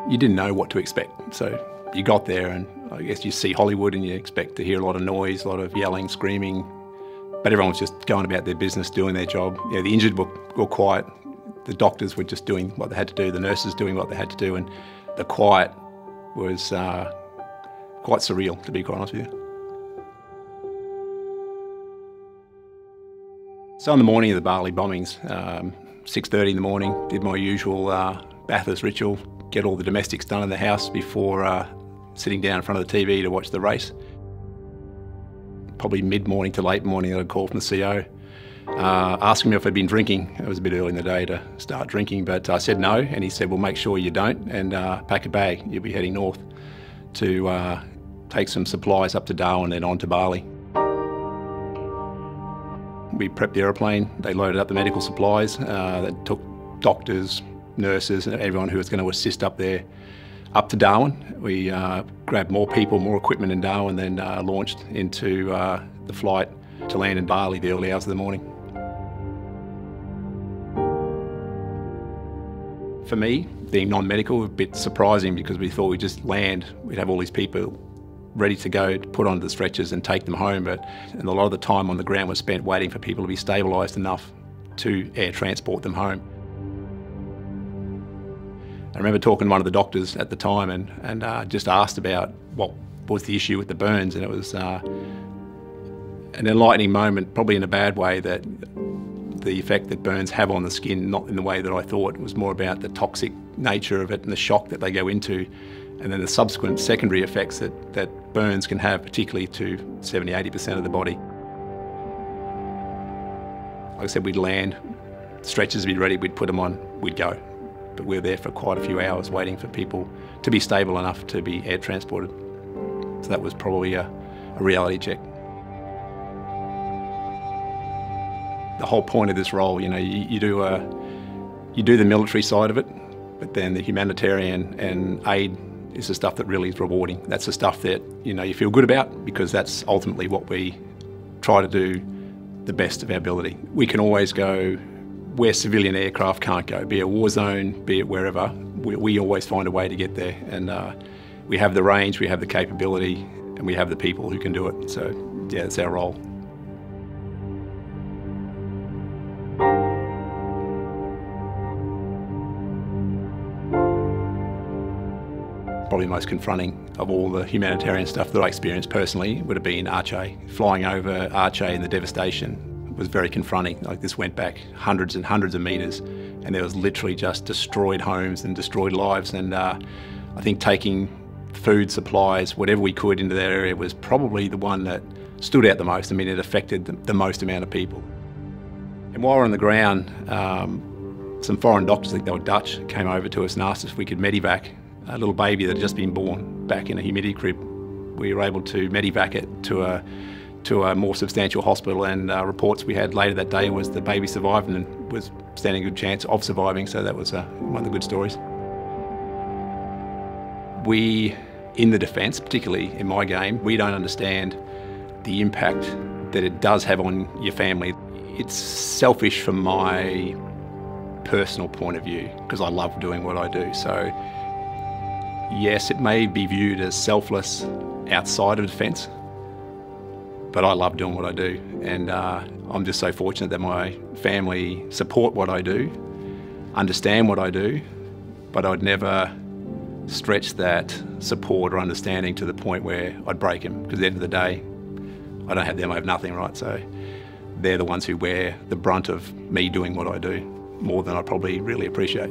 You didn't know what to expect, so you got there and I guess you see Hollywood and you expect to hear a lot of noise, a lot of yelling, screaming, but everyone was just going about their business, doing their job. You know, the injured were quiet, the doctors were just doing what they had to do, the nurses doing what they had to do, and the quiet was quite surreal, to be quite honest with you. So on the morning of the Bali bombings, 6:30 in the morning, did my usual Bathurst ritual, get all the domestics done in the house before sitting down in front of the TV to watch the race. Probably mid-morning to late morning, I got a call from the CO asking me if I'd been drinking. It was a bit early in the day to start drinking, but I said no, and he said, well, make sure you don't, and pack a bag. You'll be heading north to take some supplies up to Darwin and on to Bali. We prepped the aeroplane, they loaded up the medical supplies, that took doctors, nurses and everyone who was going to assist up there, up to Darwin. We grabbed more people, more equipment in Darwin, then launched into the flight to land in Bali the early hours of the morning. For me, being non-medical, a bit surprising because we thought we'd just land, we'd have all these people ready to go to put onto the stretchers and take them home, and a lot of the time on the ground was spent waiting for people to be stabilised enough to air transport them home. I remember talking to one of the doctors at the time and just asked about what was the issue with the burns, and it was an enlightening moment, probably in a bad way, that the effect that burns have on the skin, not in the way that I thought. It was more about the toxic nature of it and the shock that they go into, and then the subsequent secondary effects that burns can have, particularly to 70–80% of the body. Like I said, we'd land, stretchers would be ready, we'd put them on, we'd go. But we were there for quite a few hours waiting for people to be stable enough to be air transported. So that was probably a reality check. The whole point of this role, you know, you do the military side of it, but then the humanitarian and aid is the stuff that really is rewarding. That's the stuff that, you know, you feel good about, because that's ultimately what we try to do the best of our ability. We can always go where civilian aircraft can't go, be it a war zone, be it wherever. We always find a way to get there, and we have the range, we have the capability, and we have the people who can do it. So yeah, that's our role. Probably most confronting of all the humanitarian stuff that I experienced personally would have been Aceh. Flying over Aceh and the devastation was very confronting. Like, this went back hundreds and hundreds of metres, and there was literally just destroyed homes and destroyed lives. And I think taking food supplies, whatever we could, into that area was probably the one that stood out the most. I mean, it affected the most amount of people. And while we're on the ground, some foreign doctors, I think they were Dutch, came over to us and asked us if we could medevac a little baby that had just been born back in a humidity crib. We were able to medevac it to a more substantial hospital, and reports we had later that day was the baby survived and was standing a good chance of surviving, so that was one of the good stories. We, in the defence, particularly in my game, we don't understand the impact that it does have on your family. It's selfish from my personal point of view, because I love doing what I do. So yes, it may be viewed as selfless outside of defence, but I love doing what I do, and I'm just so fortunate that my family support what I do, understand what I do, but I'd never stretch that support or understanding to the point where I'd break them, because at the end of the day, I don't have them, I have nothing, right? So they're the ones who wear the brunt of me doing what I do more than I probably really appreciate.